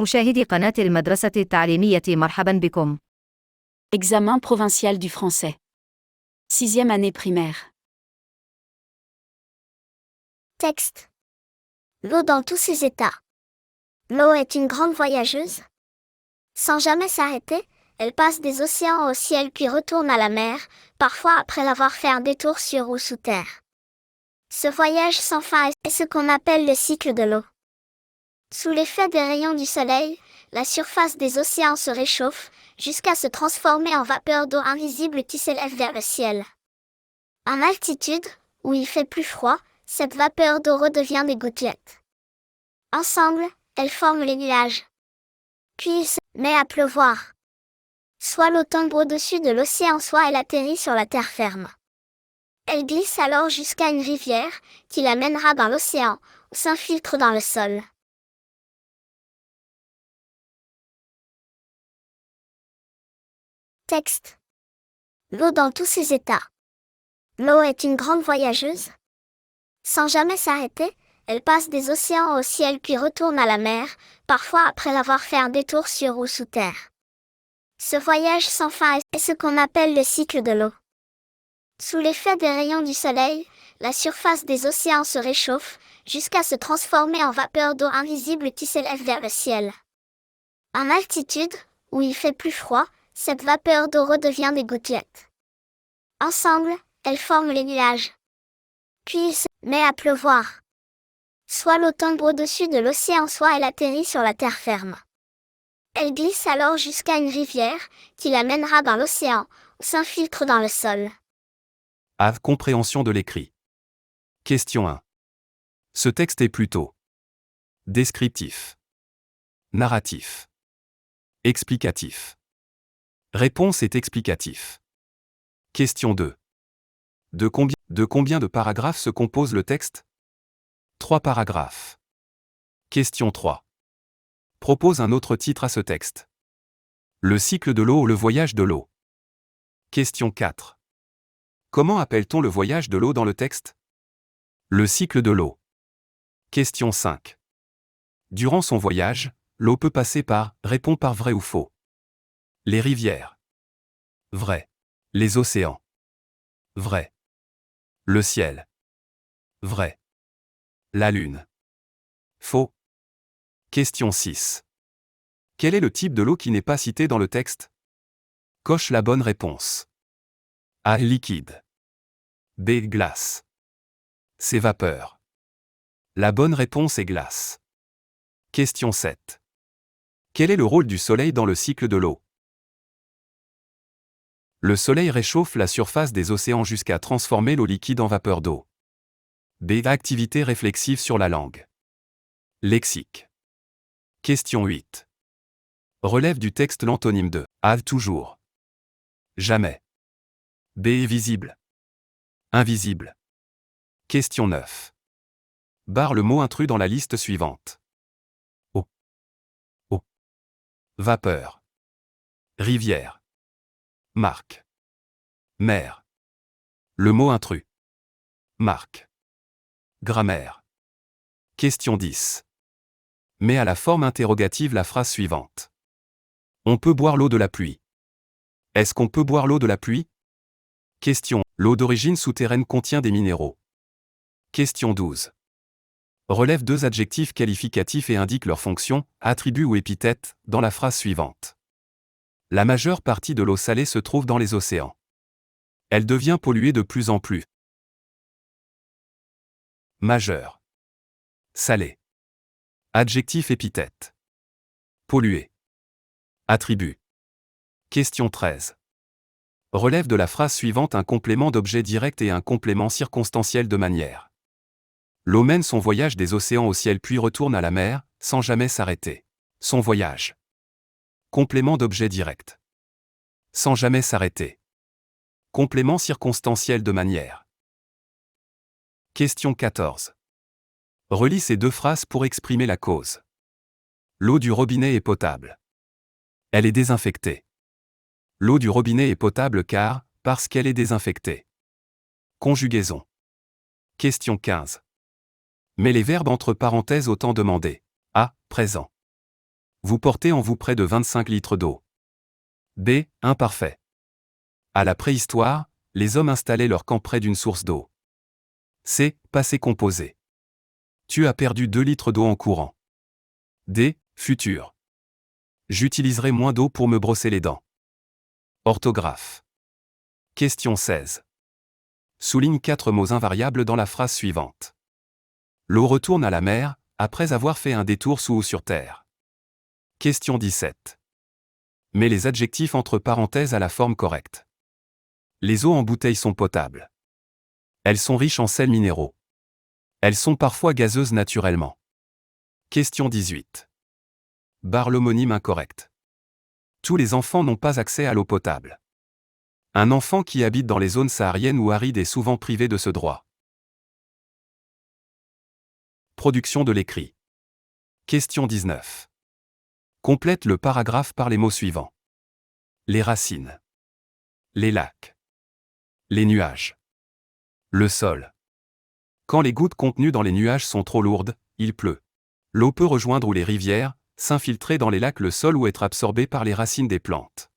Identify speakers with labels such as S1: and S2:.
S1: مشاهدي قناة المدرسة التعليمية مرحبا بكم.
S2: Examen provincial du français. 6e année primaire.
S3: Texte. L'eau dans tous ses états. L'eau est une grande voyageuse. Sans jamais s'arrêter, elle passe des océans au ciel puis retourne à la mer, parfois après l'avoir fait un détour sur ou sous terre. Ce voyage sans fin est ce qu'on appelle le cycle de l'eau. Sous l'effet des rayons du soleil, la surface des océans se réchauffe, jusqu'à se transformer en vapeur d'eau invisible qui s'élève vers le ciel. En altitude, où il fait plus froid, cette vapeur d'eau redevient des gouttelettes. Ensemble, elles forment les nuages. Puis il se met à pleuvoir. Soit l'eau tombe au-dessus de l'océan, soit elle atterrit sur la terre ferme. Elle glisse alors jusqu'à une rivière, qui la mènera dans l'océan, ou s'infiltre dans le sol. Texte. L'eau dans tous ses états. L'eau est une grande voyageuse. Sans jamais s'arrêter, elle passe des océans au ciel puis retourne à la mer, parfois après l'avoir fait un détour sur ou sous terre. Ce voyage sans fin est ce qu'on appelle le cycle de l'eau. Sous l'effet des rayons du soleil, la surface des océans se réchauffe, jusqu'à se transformer en vapeur d'eau invisible qui s'élève vers le ciel. En altitude, où il fait plus froid, cette vapeur d'eau redevient des gouttelettes. Ensemble, elles forment les nuages. Puis il se met à pleuvoir. Soit l'eau tombe au-dessus de l'océan, soit elle atterrit sur la terre ferme. Elle glisse alors jusqu'à une rivière, qui la mènera dans l'océan, ou s'infiltre dans le sol.
S4: Compréhension de l'écrit. Question 1. Ce texte est plutôt descriptif, narratif, explicatif. Réponse est explicatif. Question 2. De combien de paragraphes se compose le texte ? 3 paragraphes. Question 3. Propose un autre titre à ce texte. Le cycle de l'eau ou le voyage de l'eau. Question 4. Comment appelle-t-on le voyage de l'eau dans le texte ? Le cycle de l'eau. Question 5. Durant son voyage, l'eau peut passer par, répond par vrai ou faux. Les rivières. Vrai. Les océans. Vrai. Le ciel. Vrai. La lune. Faux. Question 6. Quel est le type de l'eau qui n'est pas cité dans le texte ? Coche la bonne réponse. A. Liquide. B. Glace. C. Vapeur. La bonne réponse est glace. Question 7. Quel est le rôle du soleil dans le cycle de l'eau ? Le soleil réchauffe la surface des océans jusqu'à transformer l'eau liquide en vapeur d'eau. B. Activité réflexive sur la langue. Lexique. Question 8. Relève du texte l'antonyme de A. Toujours. Jamais. B. Visible. Invisible. Question 9. Barre le mot intrus dans la liste suivante. Eau. Eau. Vapeur. Rivière. Marque. Mer. Le mot intrus. Marque. Grammaire. Question 10. Mets à la forme interrogative la phrase suivante. On peut boire l'eau de la pluie. Est-ce qu'on peut boire l'eau de la pluie ? Question. L'eau d'origine souterraine contient des minéraux. Question 12. Relève 2 adjectifs qualificatifs et indique leur fonction, attribut ou épithète, dans la phrase suivante. La majeure partie de l'eau salée se trouve dans les océans. Elle devient polluée de plus en plus. Majeure. Salée. Adjectif épithète. Polluée. Attribut. Question 13. Relève de la phrase suivante un complément d'objet direct et un complément circonstanciel de manière. L'eau mène son voyage des océans au ciel puis retourne à la mer, sans jamais s'arrêter. Son voyage. Complément d'objet direct. Sans jamais s'arrêter. Complément circonstanciel de manière. Question 14. Relis ces 2 phrases pour exprimer la cause. L'eau du robinet est potable. Elle est désinfectée. L'eau du robinet est potable parce qu'elle est désinfectée. Conjugaison. Question 15. Mets les verbes entre parenthèses au temps demandé. A. Présent. Vous portez en vous près de 25 litres d'eau. B. Imparfait. À la préhistoire, les hommes installaient leur camp près d'une source d'eau. C. Passé composé. Tu as perdu 2 litres d'eau en courant. D. Futur. J'utiliserai moins d'eau pour me brosser les dents. Orthographe. Question 16. Souligne 4 mots invariables dans la phrase suivante. L'eau retourne à la mer, après avoir fait un détour sous ou sur terre. Question 17. Mets les adjectifs entre parenthèses à la forme correcte. Les eaux en bouteille sont potables. Elles sont riches en sels minéraux. Elles sont parfois gazeuses naturellement. Question 18. Barre l'homonyme incorrect. Tous les enfants n'ont pas accès à l'eau potable. Un enfant qui habite dans les zones sahariennes ou arides est souvent privé de ce droit. Production de l'écrit. Question 19. Complète le paragraphe par les mots suivants. Les racines. Les lacs. Les nuages. Le sol. Quand les gouttes contenues dans les nuages sont trop lourdes, il pleut. L'eau peut rejoindre ou les rivières, s'infiltrer dans les lacs, le sol ou être absorbée par les racines des plantes.